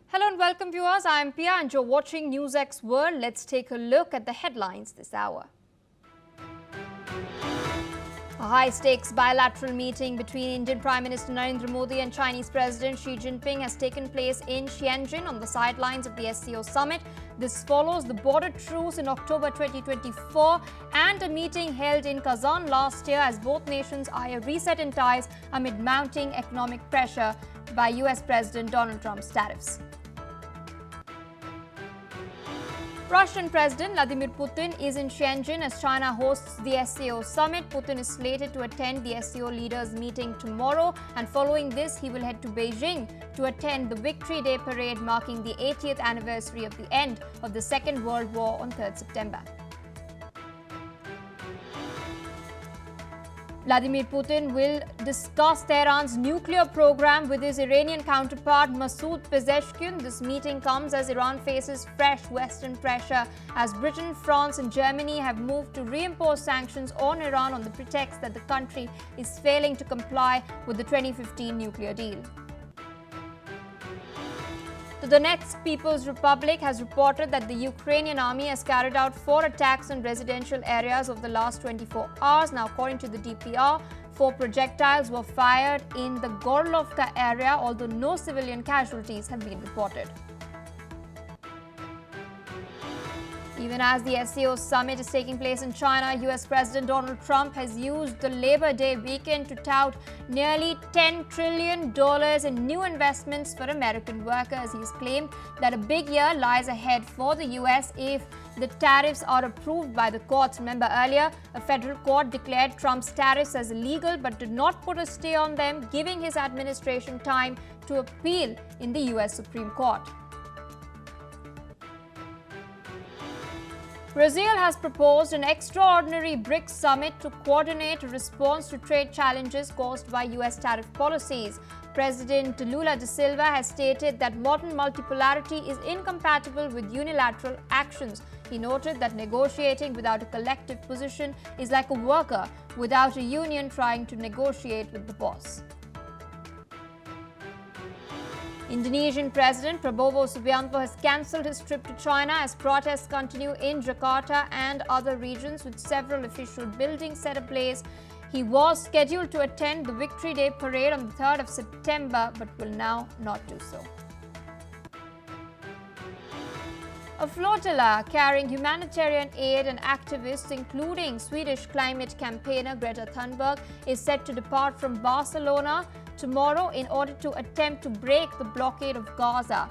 Hello and welcome viewers, I am Pia and you're watching NewsX World. Let's take a look at the headlines this hour. A high-stakes bilateral meeting between Indian Prime Minister Narendra Modi and Chinese President Xi Jinping has taken place in Tianjin on the sidelines of the SCO Summit. This follows the border truce in October 2024 and a meeting held in Kazan last year as both nations eye a reset in ties amid mounting economic pressure by US President Donald Trump's tariffs. Russian President Vladimir Putin is in Tianjin as China hosts the SCO Summit. Putin is slated to attend the SCO leaders meeting tomorrow, and following this he will head to Beijing to attend the Victory Day parade marking the 80th anniversary of the end of the Second World War on 3rd September. Vladimir Putin will discuss Tehran's nuclear program with his Iranian counterpart Masoud Pezeshkian. This meeting comes as Iran faces fresh Western pressure as Britain, France and Germany have moved to reimpose sanctions on Iran on the pretext that the country is failing to comply with the 2015 nuclear deal. The Donetsk People's Republic has reported that the Ukrainian army has carried out 4 attacks on residential areas over the last 24 hours. Now, according to the DPR, 4 projectiles were fired in the Gorlovka area, although no civilian casualties have been reported. Even as the SCO Summit is taking place in China, US President Donald Trump has used the Labor Day weekend to tout nearly $10 trillion in new investments for American workers. He's claimed that a big year lies ahead for the US if the tariffs are approved by the courts. Remember, earlier, a federal court declared Trump's tariffs as illegal but did not put a stay on them, giving his administration time to appeal in the US Supreme Court. Brazil has proposed an extraordinary BRICS summit to coordinate a response to trade challenges caused by US tariff policies. President Lula da Silva has stated that modern multipolarity is incompatible with unilateral actions. He noted that negotiating without a collective position is like a worker without a union trying to negotiate with the boss. Indonesian President Prabowo Subianto has cancelled his trip to China as protests continue in Jakarta and other regions with several official buildings set ablaze. He was scheduled to attend the Victory Day parade on the 3rd of September but will now not do so. A flotilla carrying humanitarian aid and activists, including Swedish climate campaigner Greta Thunberg, is set to depart from Barcelona tomorrow in order to attempt to break the blockade of Gaza.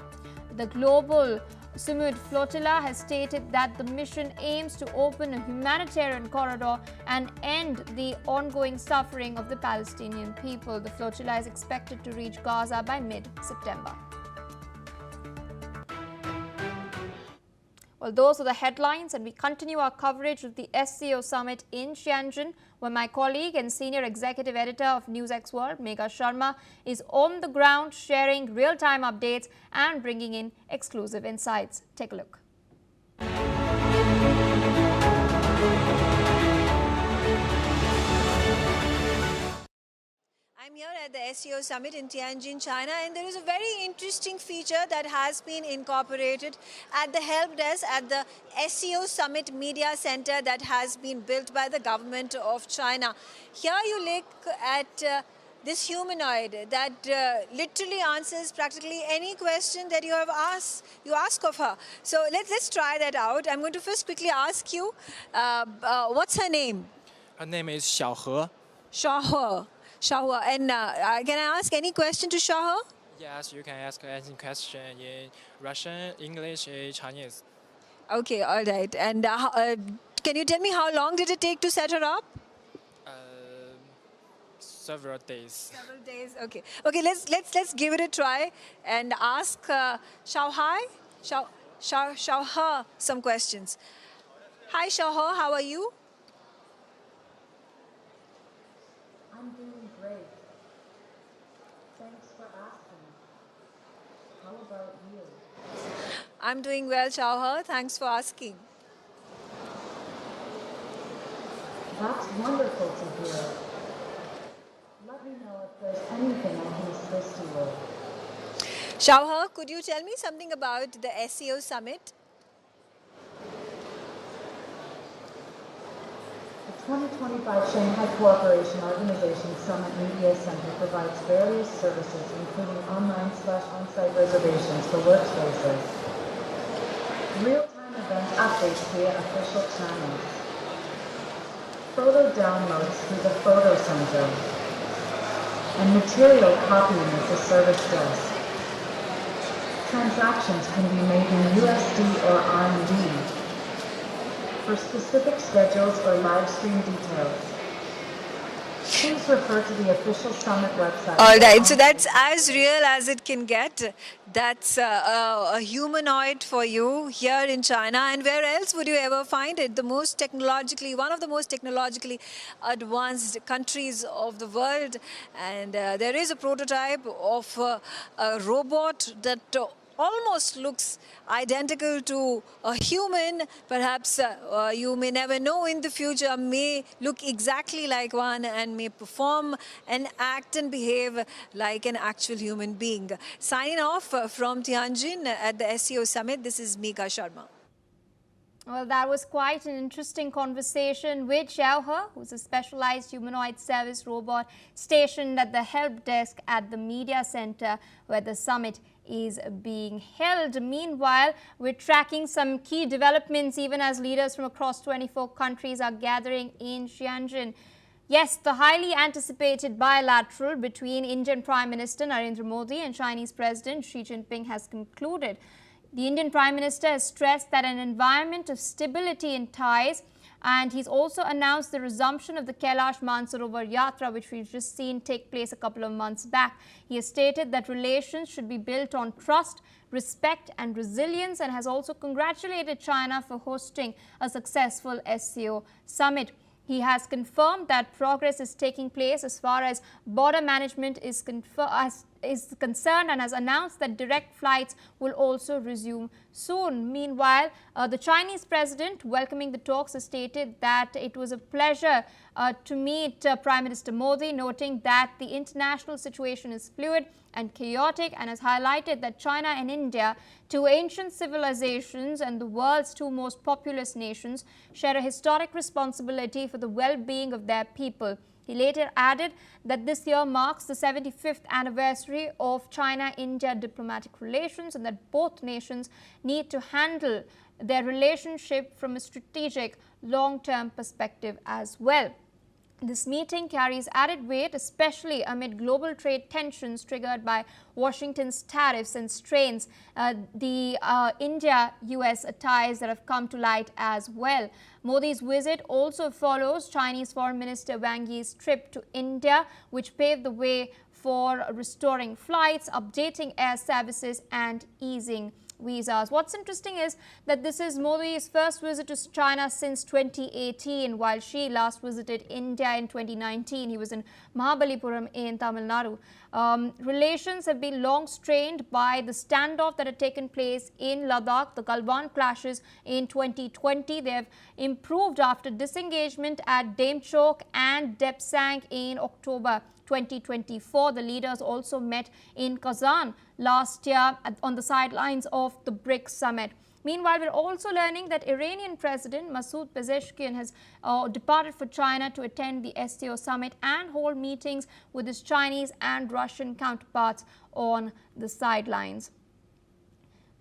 The global Summit flotilla has stated that the mission aims to open a humanitarian corridor and end the ongoing suffering of the Palestinian people. The flotilla is expected to reach Gaza by mid-September. Well, those are the headlines, and we continue our coverage of the SCO Summit in Tianjin, where my colleague and senior executive editor of NewsX World, Megha Sharma, is on the ground sharing real-time updates and bringing in exclusive insights. Take a look. I'm here at the SCO Summit in Tianjin, China, and there is a very interesting feature that has been incorporated at the help desk at the SCO Summit Media Center that has been built by the government of China. Here you look at this humanoid that literally answers practically any question that you ask of her. So let's try that out. I'm going to first quickly ask you, what's her name? Her name is Xiaohe. Xiaohe. Xiaohe. And can I ask any question to Xiaohe? Yes, you can ask any question in Russian, English, Chinese. Okay, all right. And can you tell me how long did it take to set her up? Several days. Several days. Okay. Okay. Let's give it a try and ask Xiaohe some questions. Hi, Xiaohe. How are you? I'm doing great. Thanks for asking. How about you? I'm doing well, Xiaohe. Thanks for asking. That's wonderful to hear. Let me know if there's anything I can assist you with. Shauha, could you tell me something about the SCO Summit? The 2025 Shanghai Cooperation Organization Summit Media Center provides various services, including online/on-site reservations for workspaces, real-time event updates via official channels, photo downloads through the Photo Center, and material copying as a service desk. Transactions can be made in USD or RMB. For specific schedules or live stream details, please refer to the official summit website. All right, so that's as real as it can get. That's a humanoid for you here in China. And where else would you ever find it? One of the most technologically advanced countries of the world. And there is a prototype of a robot that almost looks identical to a human. Perhaps you may never know in the future, may look exactly like one and may perform and act and behave like an actual human being. Signing off from Tianjin at the SCO Summit, this is Megha Sharma. Well, that was quite an interesting conversation with Xiaohe, who's a specialized humanoid service robot stationed at the help desk at the media center where the summit is being held. Meanwhile, we're tracking some key developments even as leaders from across 24 countries are gathering in Tianjin. Yes, the highly anticipated bilateral between Indian Prime Minister Narendra Modi and Chinese President Xi Jinping has concluded. The Indian Prime Minister has stressed that an environment of stability in ties, and he's also announced the resumption of the Kailash Mansarovar Yatra, which we've just seen take place a couple of months back. He has stated that relations should be built on trust, respect and resilience, and has also congratulated China for hosting a successful SCO summit. He has confirmed that progress is taking place as far as border management is concerned and has announced that direct flights will also resume soon. Meanwhile, the Chinese president, welcoming the talks, has stated that it was a pleasure to meet Prime Minister Modi, noting that the international situation is fluid and chaotic, and has highlighted that China and India, two ancient civilizations and the world's two most populous nations, share a historic responsibility for the well-being of their people. He later added that this year marks the 75th anniversary of China-India diplomatic relations and that both nations need to handle their relationship from a strategic long-term perspective as well. This meeting carries added weight, especially amid global trade tensions triggered by Washington's tariffs and strains the India-US ties that have come to light as well. Modi's visit also follows Chinese Foreign Minister Wang Yi's trip to India, which paved the way for restoring flights, updating air services and easing visas. What's interesting is that this is Modi's first visit to China since 2018, while Xi last visited India in 2019. He was in Mahabalipuram in Tamil Nadu. Relations have been long strained by the standoff that had taken place in Ladakh, the Galwan clashes in 2020. They have improved after disengagement at Demchok and Depsang in October 2024. The leaders also met in Kazan last year on the sidelines of the BRICS summit. Meanwhile, we're also learning that Iranian President Masoud Pezeshkian has departed for China to attend the SCO summit and hold meetings with his Chinese and Russian counterparts on the sidelines.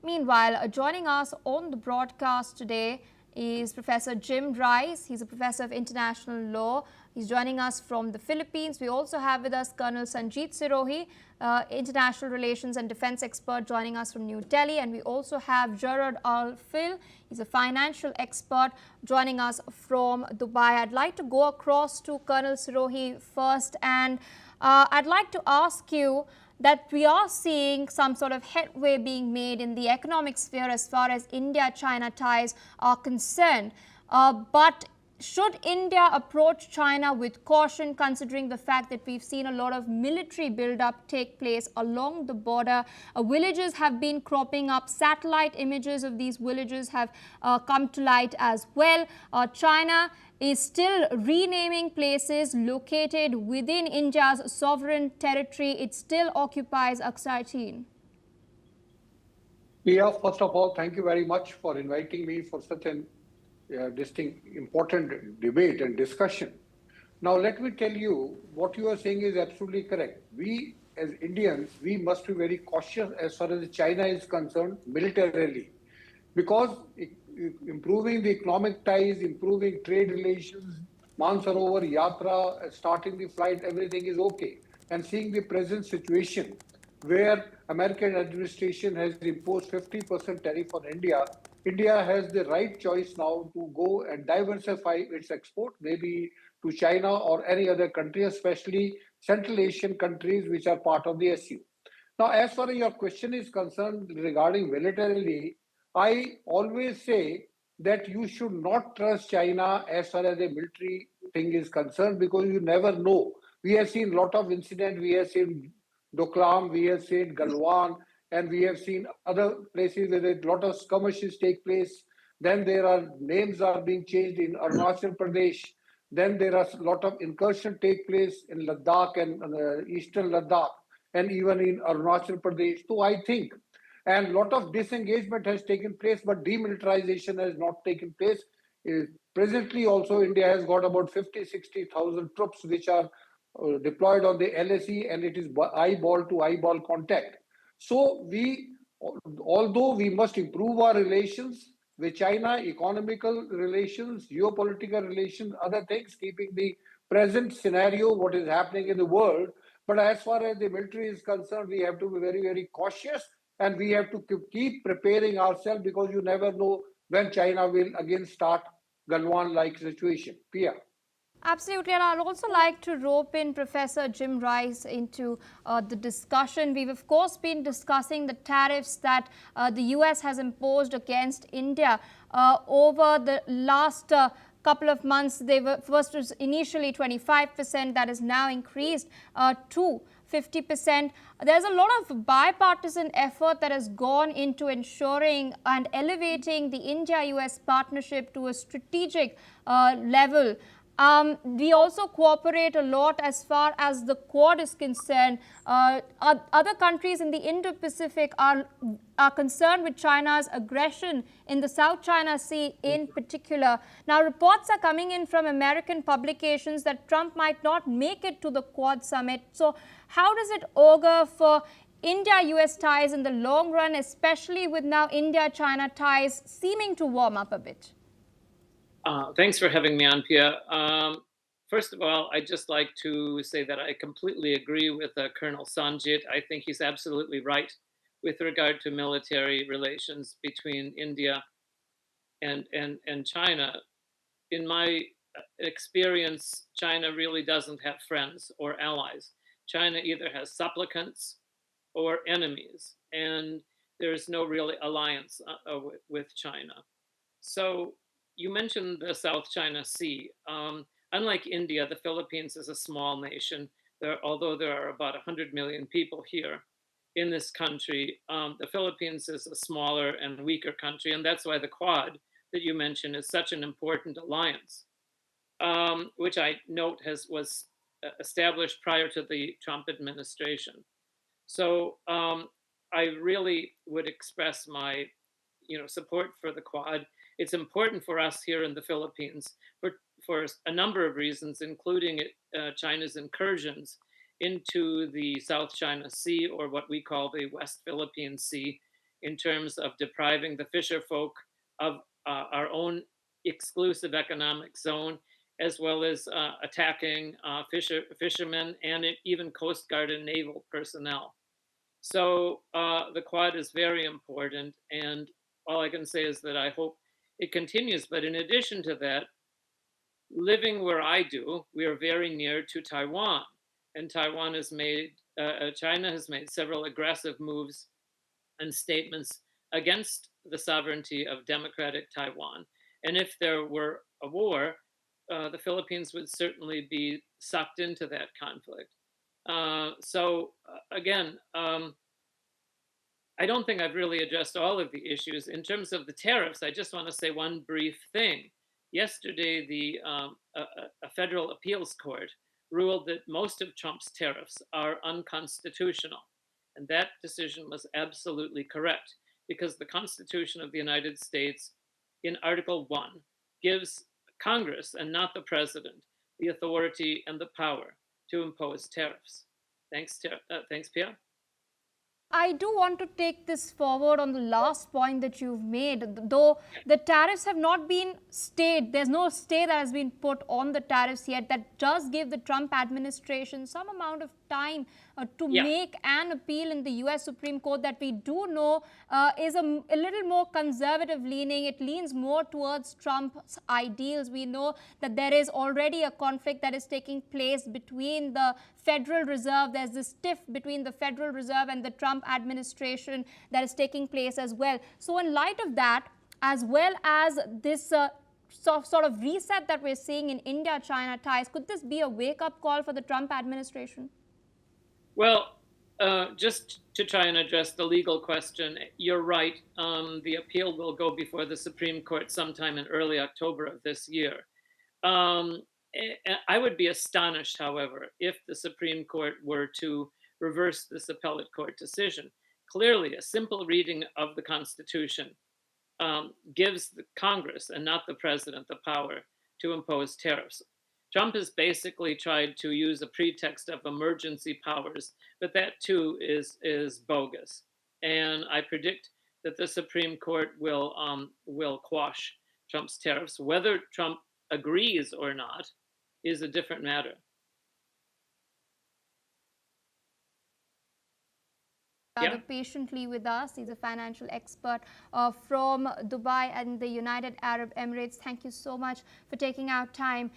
Meanwhile, joining us on the broadcast today is Professor Jim Rice. He's a professor of international law. He's joining us from the Philippines. We also have with us Colonel Sanjeet Sirohi, international relations and defense expert, joining us from New Delhi. And we also have Gerard Al-Fil. He's a financial expert joining us from Dubai. I'd like to go across to Colonel Sirohi first, and I'd like to ask you that we are seeing some sort of headway being made in the economic sphere as far as India-China ties are concerned. But should India approach China with caution, considering the fact that we've seen a lot of military build-up take place along the border? Villages have been cropping up. Satellite images of these villages have come to light as well. China is still renaming places located within India's sovereign territory. It still occupies Aksai Chin. Yeah, first of all, thank you very much for inviting me for such an distinct, important debate and discussion. Now, let me tell you what you are saying is absolutely correct. We, as Indians, we must be very cautious as far as China is concerned militarily, because improving the economic ties, improving trade relations, Mansarovar, Yatra, starting the flight, everything is okay. And seeing the present situation where American administration has imposed 50% tariff on India, India has the right choice now to go and diversify its export, maybe to China or any other country, especially Central Asian countries which are part of the SU. Now, as far as your question is concerned regarding militarily, I always say that you should not trust China as far as the military thing is concerned, because you never know. We have seen a lot of incidents. We have seen Doklam, we have seen Galwan, and we have seen other places where a lot of skirmishes take place. Then there are names are being changed in Arunachal Pradesh. Then there are a lot of incursion take place in Ladakh and eastern Ladakh, and even in Arunachal Pradesh. So I think, and a lot of disengagement has taken place, but demilitarization has not taken place. Presently, also, India has got about 50, 60,000 troops which are deployed on the LSE, and it is eyeball to eyeball contact. So although we must improve our relations with China, economical relations, geopolitical relations, other things, keeping the present scenario, what is happening in the world. But as far as the military is concerned, we have to be very, very cautious, and we have to keep preparing ourselves, because you never know when China will again start Galwan-like situation. Pia. Absolutely, and I'd also like to rope in Professor Jim Rice into the discussion. We've, of course, been discussing the tariffs that the US has imposed against India over the last couple of months. They were first was initially 25%, that is now increased to 50%. There's a lot of bipartisan effort that has gone into ensuring and elevating the India-US partnership to a strategic level. We also cooperate a lot as far as the Quad is concerned. Other countries in the Indo-Pacific are concerned with China's aggression in the South China Sea in particular. Now, reports are coming in from American publications that Trump might not make it to the Quad summit. So how does it augur for India-US ties in the long run, especially with now India-China ties seeming to warm up a bit? Thanks for having me on, Pia. First of all, I'd just like to say that I completely agree with Colonel Sanjit. I think he's absolutely right with regard to military relations between India and China. In my experience, China really doesn't have friends or allies. China either has supplicants or enemies, and there's no real alliance with China. So you mentioned the South China Sea. Unlike India, the Philippines is a small nation. Although there are about 100 million people here in this country, the Philippines is a smaller and weaker country, and that's why the Quad that you mentioned is such an important alliance, which I note was established prior to the Trump administration. So I really would express my support for the Quad. It's important for us here in the Philippines for a number of reasons, including China's incursions into the South China Sea, or what we call the West Philippine Sea, in terms of depriving the fisher folk of our own exclusive economic zone, as well as attacking fishermen and even Coast Guard and naval personnel. So the Quad is very important, and all I can say is that I hope it continues. But in addition to that, living where I do, we are very near to Taiwan, and China has made several aggressive moves and statements against the sovereignty of democratic Taiwan. And if there were a war, the Philippines would certainly be sucked into that conflict. Again, I don't think I've really addressed all of the issues. In terms of the tariffs, I just want to say one brief thing. Yesterday, a federal appeals court ruled that most of Trump's tariffs are unconstitutional. And that decision was absolutely correct. because the Constitution of the United States, in Article 1, gives Congress and not the president the authority and the power to impose tariffs. Thanks, Pia. I do want to take this forward on the last point that you've made. Though the tariffs have not been stayed, there's no stay that has been put on the tariffs yet. That does give the Trump administration some amount of time to make an appeal in the US Supreme Court that we do know is a little more conservative leaning. It leans more towards Trump's ideals. We know that there is already a conflict that is taking place between the Federal Reserve. There's this tiff between the Federal Reserve and the Trump administration that is taking place as well. So in light of that, as well as this sort of reset that we're seeing in India-China ties, could this be a wake-up call for the Trump administration? Well, just to try and address the legal question, you're right. The appeal will go before the Supreme Court sometime in early October of this year. I would be astonished, however, if the Supreme Court were to reverse this appellate court decision. Clearly, a simple reading of the Constitution gives the Congress and not the president the power to impose tariffs. Trump has basically tried to use a pretext of emergency powers, but that too is bogus. And I predict that the Supreme Court will quash Trump's tariffs. Whether Trump agrees or not is a different matter. Rather patiently with us. He's a financial expert from Dubai and the United Arab Emirates. Thank you so much for taking out time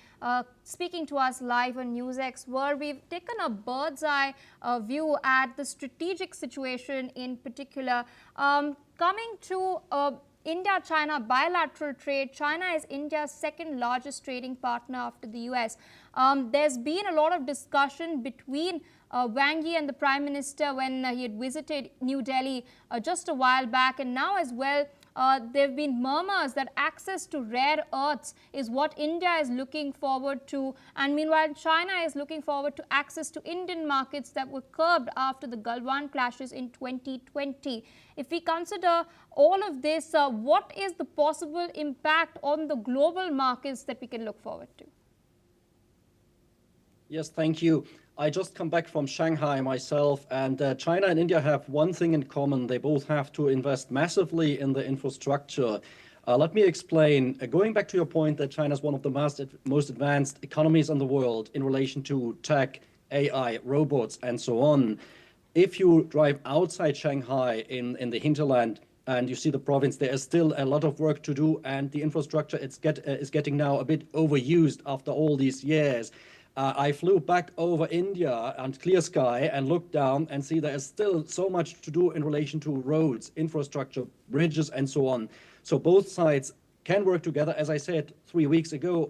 speaking to us live on NewsX, where we've taken a bird's eye view at the strategic situation in particular. Coming to India-China bilateral trade, China is India's second largest trading partner after the US. There's been a lot of discussion between Wang Yi and the Prime Minister when he had visited New Delhi just a while back, and now as well there have been murmurs that access to rare earths is what India is looking forward to, and meanwhile China is looking forward to access to Indian markets that were curbed after the Galwan clashes in 2020. If we consider all of this, what is the possible impact on the global markets that we can look forward to? Yes, thank you. I just come back from Shanghai myself, and China and India have one thing in common. They both have to invest massively in the infrastructure. Let me explain. Going back to your point that China is one of the most advanced economies in the world in relation to tech, AI, robots, and so on. If you drive outside Shanghai in the hinterland and you see the province, there is still a lot of work to do, and the infrastructure is getting now a bit overused after all these years. I flew back over India and clear sky and looked down and see there is still so much to do in relation to roads, infrastructure, bridges, and so on. So both sides can work together. As I said 3 weeks ago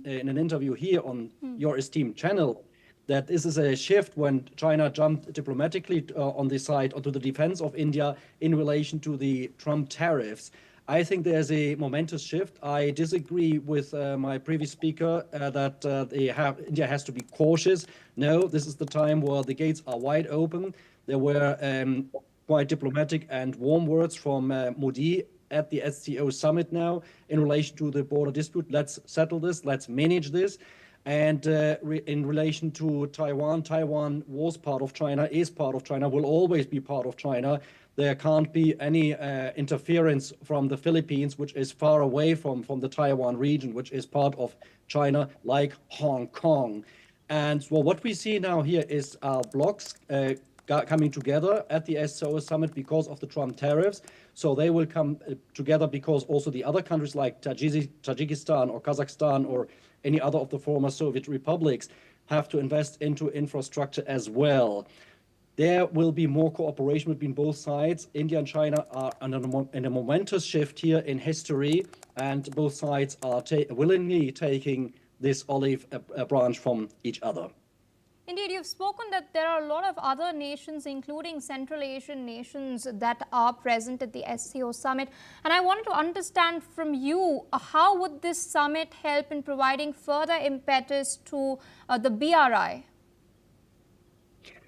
in an interview here on your esteemed channel, that this is a shift when China jumped diplomatically on the side or to the defense of India in relation to the Trump tariffs. I think there's a momentous shift. I disagree with my previous speaker that India has to be cautious. No, this is the time where the gates are wide open. There were quite diplomatic and warm words from Modi at the SCO Summit now in relation to the border dispute. Let's settle this. Let's manage this. And in relation to Taiwan, Taiwan was part of China, is part of China, will always be part of China. There can't be any interference from the Philippines, which is far away from the Taiwan region, which is part of China, like Hong Kong. And well, what we see now here is blocs coming together at the SCO Summit because of the Trump tariffs. So they will come together because also the other countries like Tajikistan or Kazakhstan or any other of the former Soviet republics have to invest into infrastructure as well. There will be more cooperation between both sides. India and China are in a momentous shift here in history, and both sides are willingly taking this olive branch from each other. Indeed, you've spoken that there are a lot of other nations, including Central Asian nations, that are present at the SCO Summit. And I wanted to understand from you, how would this summit help in providing further impetus to the BRI?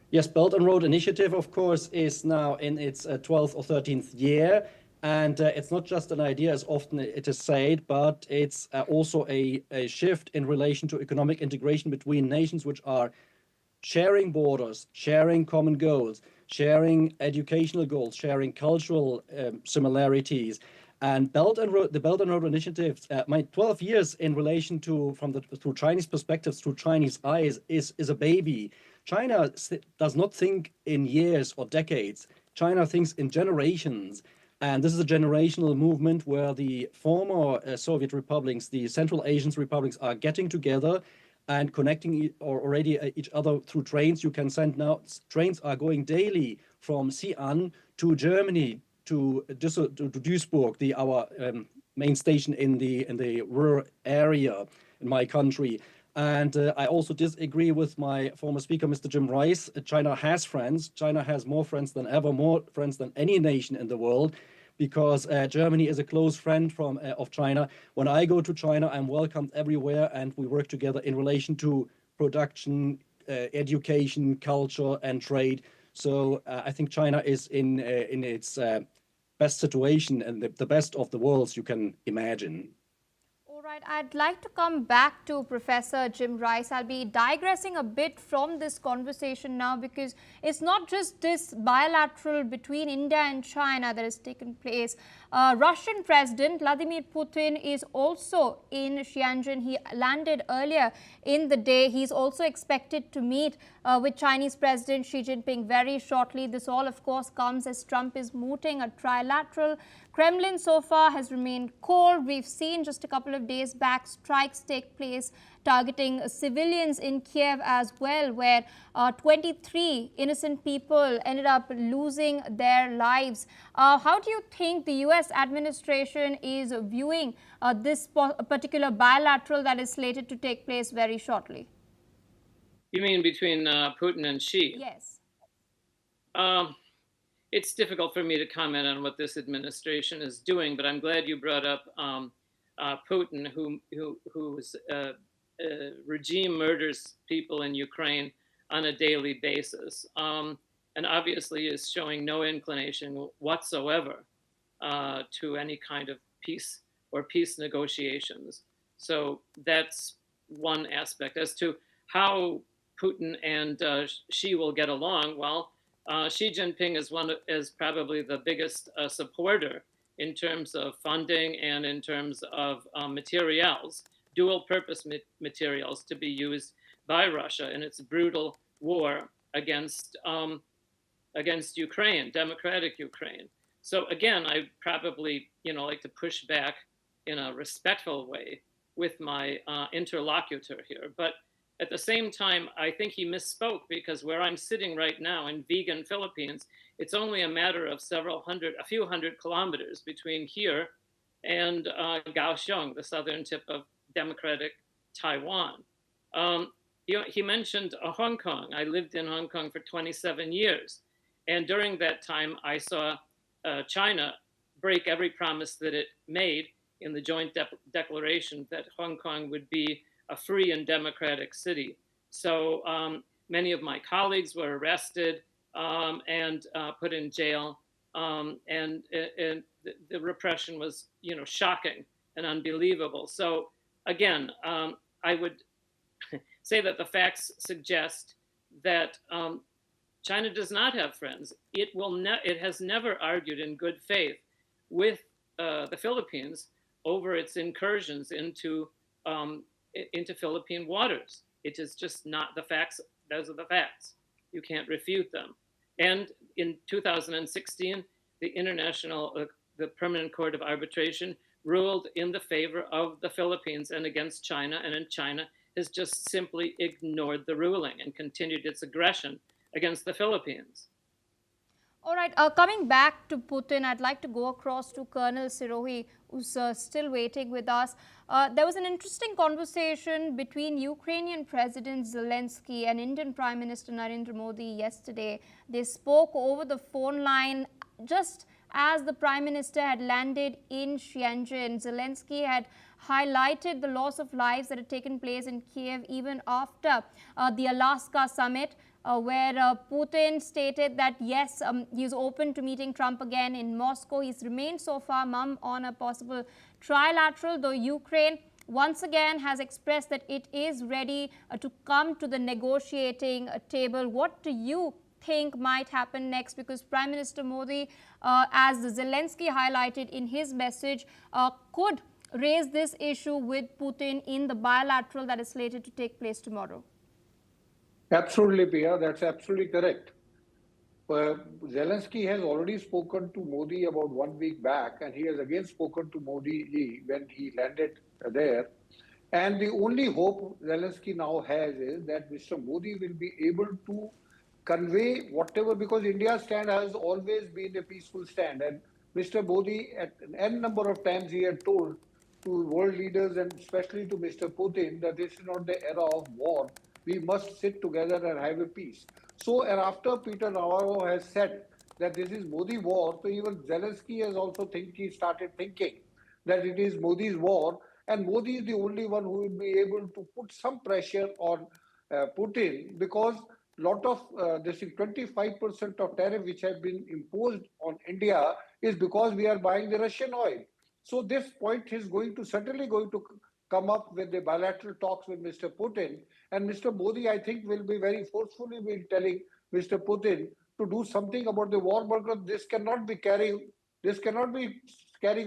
Yes, Belt and Road Initiative, of course, is now in its 12th or 13th year. And it's not just an idea, as often it is said, but it's also a shift in relation to economic integration between nations which are sharing borders, sharing common goals, sharing educational goals, sharing cultural similarities. And the Belt and Road Initiative, my 12 years in relation to, through Chinese perspectives, through Chinese eyes, is a baby. China does not think in years or decades. China thinks in generations. And this is a generational movement where the former Soviet republics, the Central Asian republics, are getting together and connecting already each other through trains. You can send now, trains are going daily from Xi'an to Germany, to Duisburg, our main station in the rural area in my country. And I also disagree with my former speaker, Mr. Jim Rice. China has friends. China has more friends than ever, more friends than any nation in the world, because Germany is a close friend of China. When I go to China, I'm welcomed everywhere, and we work together in relation to production, education, culture, and trade. So I think China is in its best situation and the best of the worlds you can imagine. All right, I'd like to come back to Professor Jim Rice. I'll be digressing a bit from this conversation now, because it's not just this bilateral between India and China that has taken place. Russian President Vladimir Putin is also in Tianjin. He landed earlier in the day. He's also expected to meet with Chinese President Xi Jinping very shortly. This all, of course, comes as Trump is mooting a trilateral. Kremlin so far has remained cold. We've seen just a couple of days back strikes take place targeting civilians in Kiev as well, where 23 innocent people ended up losing their lives. How do you think the US administration is viewing this particular bilateral that is slated to take place very shortly? You mean between Putin and Xi? Yes. It's difficult for me to comment on what this administration is doing, but I'm glad you brought up Putin, whose regime murders people in Ukraine on a daily basis, and obviously is showing no inclination whatsoever to any kind of peace or peace negotiations. So that's one aspect. As to how Putin and Xi will get along, well, Xi Jinping is probably the biggest supporter in terms of funding and in terms of materials, dual purpose materials to be used by Russia in its brutal war against Ukraine, democratic Ukraine. So again, I probably like to push back in a respectful way with my interlocutor here, but at the same time, I think he misspoke, because where I'm sitting right now in vegan Philippines, it's only a matter of a few hundred kilometers between here and Kaohsiung, the southern tip of democratic Taiwan. He mentioned Hong Kong. I lived in Hong Kong for 27 years. And during that time, I saw China break every promise that it made in the joint declaration that Hong Kong would be a free and democratic city. So many of my colleagues were arrested and put in jail, and the repression was, shocking and unbelievable. So again, I would say that the facts suggest that China does not have friends. It has never argued in good faith with the Philippines over its incursions into Philippine waters. It is just not the facts. Those are the facts. You can't refute them. And in 2016, the Permanent Court of Arbitration ruled in the favor of the Philippines and against China, and China has just simply ignored the ruling and continued its aggression against the Philippines. All right, coming back to Putin, I'd like to go across to Colonel Sirohi, who's still waiting with us. There was an interesting conversation between Ukrainian President Zelensky and Indian Prime Minister Narendra Modi yesterday. They spoke over the phone line just as the Prime Minister had landed in Tianjin. Zelensky had highlighted the loss of lives that had taken place in Kiev even after the Alaska summit. where Putin stated that yes, he's open to meeting Trump again in Moscow. He's remained so far mum on a possible trilateral, though Ukraine once again has expressed that it is ready to come to the negotiating table. What do you think might happen next? Because Prime Minister Modi, as Zelensky highlighted in his message, could raise this issue with Putin in the bilateral that is slated to take place tomorrow. Absolutely, Pia, that's absolutely correct. Zelensky has already spoken to Modi about 1 week back, and he has again spoken to Modi when he landed there. And the only hope Zelensky now has is that Mr. Modi will be able to convey whatever, because India's stand has always been a peaceful stand. And Mr. Modi, at an n number of times, he had told to world leaders and especially to Mr. Putin that this is not the era of war. We must sit together and have a peace. So, and after Peter Navarro has said that this is Modi war, so even Zelensky has also started thinking that it is Modi's war, and Modi is the only one who will be able to put some pressure on Putin, because lot of this 25% of tariff which have been imposed on India is because we are buying the Russian oil. So this point is certainly going to come up with the bilateral talks with Mr. Putin. And Mr. Modi, I think, will be very forcefully telling Mr. Putin to do something about the war, because this cannot be carrying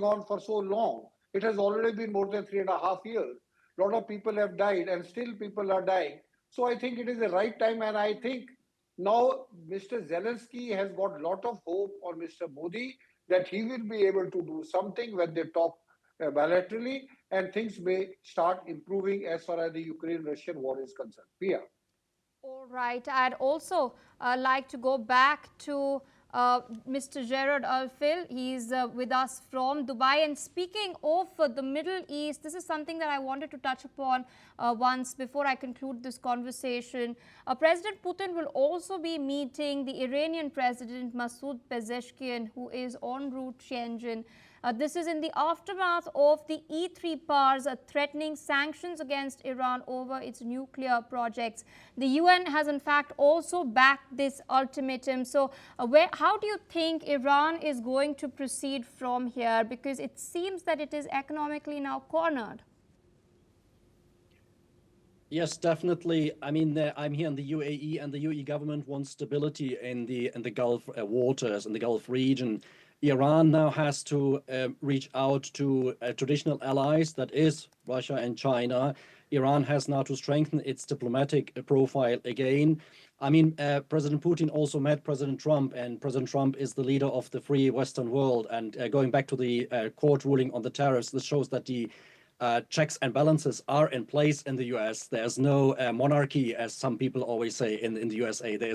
on for so long. It has already been more than 3.5 years. A lot of people have died, and still people are dying. So I think it is the right time, and I think now Mr. Zelensky has got a lot of hope on Mr. Modi that he will be able to do something when they talk bilaterally, and things may start improving as far as the Ukraine-Russian war is concerned. Pia. All right. I'd also like to go back to Mr. Gerard Alfil. He's with us from Dubai. And speaking of the Middle East, this is something that I wanted to touch upon once before I conclude this conversation. President Putin will also be meeting the Iranian President Masoud Pezeshkian, who is en route to Tianjin. This is in the aftermath of the E3 powers threatening sanctions against Iran over its nuclear projects. The UN has in fact also backed this ultimatum. So how do you think Iran is going to proceed from here? Because it seems that it is economically now cornered. Yes, definitely. I mean, I'm here in the UAE, and the UAE government wants stability in the Gulf waters, in the Gulf region. Iran now has to reach out to traditional allies, that is Russia and China. Iran has now to strengthen its diplomatic profile again. I mean, President Putin also met President Trump, and President Trump is the leader of the free Western world. And going back to the court ruling on the tariffs, this shows that the checks and balances are in place in the US. There's no monarchy, as some people always say in the USA. There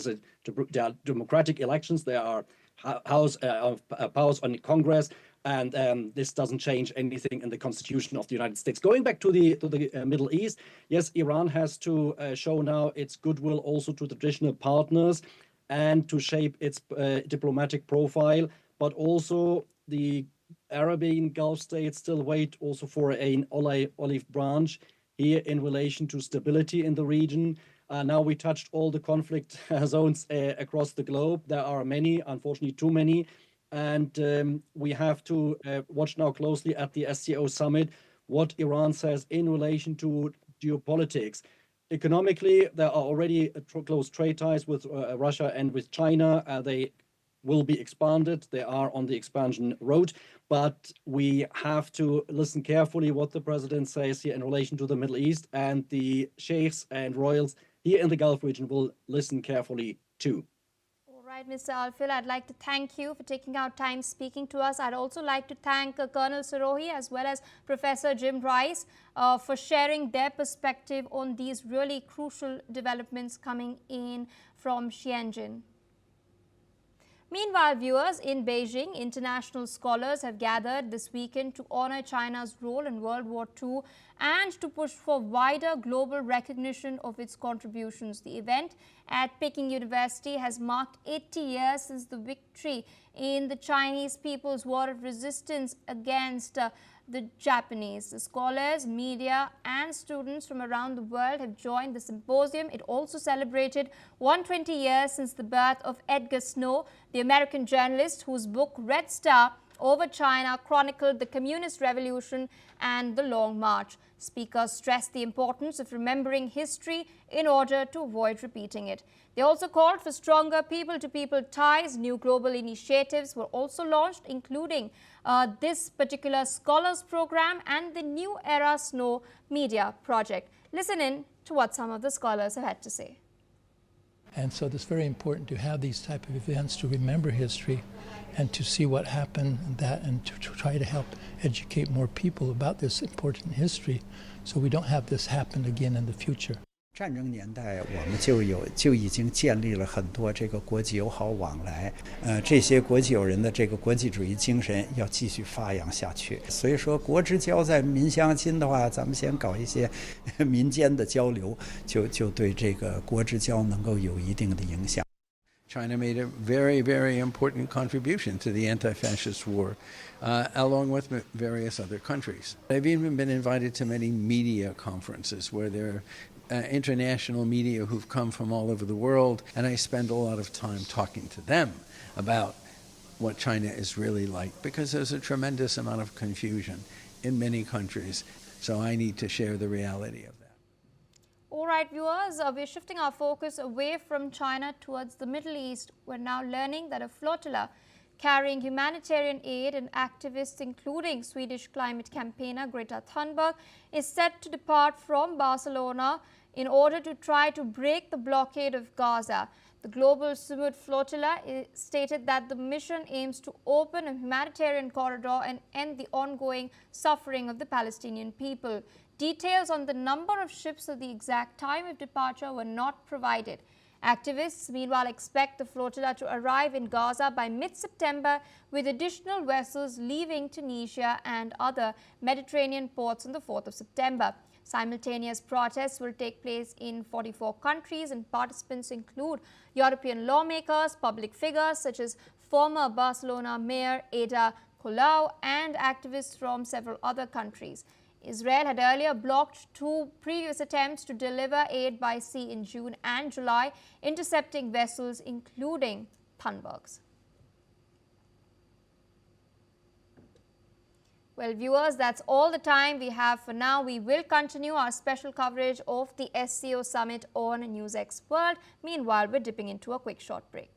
are democratic elections. There are House of powers on Congress, and this doesn't change anything in the Constitution of the United States. Going back to the Middle East, yes, Iran has to show now its goodwill also to traditional partners and to shape its diplomatic profile, but also the Arabian Gulf states still wait also for an olive branch here in relation to stability in the region. Now we touched all the conflict zones across the globe. There are many, unfortunately too many. And we have to watch now closely at the SCO Summit what Iran says in relation to geopolitics. Economically, there are already close trade ties with Russia and with China. They will be expanded. They are on the expansion road. But we have to listen carefully what the president says here in relation to the Middle East, and the sheikhs and royals here in the Gulf region will listen carefully too. All right, Mr. Alfil, I'd like to thank you for taking out time speaking to us. I'd also like to thank Colonel Sirohi as well as Professor Jim Rice for sharing their perspective on these really crucial developments coming in from Tianjin. Meanwhile, viewers, in Beijing, international scholars have gathered this weekend to honor China's role in World War II and to push for wider global recognition of its contributions. The event at Peking University has marked 80 years since the victory in the Chinese People's War of Resistance against the Japanese. The scholars, media and students from around the world have joined the symposium. It also celebrated 120 years since the birth of Edgar Snow, the American journalist whose book Red Star Over China chronicled the Communist Revolution and the Long March. Speakers stressed the importance of remembering history in order to avoid repeating it. They also called for stronger people-to-people ties. New global initiatives were also launched, including this particular scholars program and the New Era Snow Media Project. Listen in to what some of the scholars have had to say. And so it's very important to have these type of events to remember history and to see what happened and to try to help educate more people about this important history so we don't have this happen again in the future. 战争年代，我们就已经建立了很多这个国际友好往来，这些国际友人的这个国际主义精神要继续发扬下去。所以说，国之交在民相亲的话，咱们先搞一些民间的交流，就对这个国之交能够有一定的影响。 China made a very, very important contribution to the anti-fascist war, along with various other countries. I've even been invited to many media conferences where there are international media who've come from all over the world, and I spend a lot of time talking to them about what China is really like, because there's a tremendous amount of confusion in many countries, so I need to share the reality of that. All right, viewers, we're shifting our focus away from China towards the Middle East. We're now learning that a flotilla carrying humanitarian aid and activists, including Swedish climate campaigner Greta Thunberg, is set to depart from Barcelona in order to try to break the blockade of Gaza. The Global Summit flotilla stated that the mission aims to open a humanitarian corridor and end the ongoing suffering of the Palestinian people. Details on the number of ships or the exact time of departure were not provided. Activists, meanwhile, expect the flotilla to arrive in Gaza by mid-September, with additional vessels leaving Tunisia and other Mediterranean ports on the 4th of September. Simultaneous protests will take place in 44 countries, and participants include European lawmakers, public figures such as former Barcelona Mayor Ada Colau, and activists from several other countries. Israel had earlier blocked 2 previous attempts to deliver aid by sea in June and July, intercepting vessels including Thunberg's. Well, viewers, that's all the time we have for now. We will continue our special coverage of the SCO Summit on NewsX World. Meanwhile, we're dipping into a quick short break.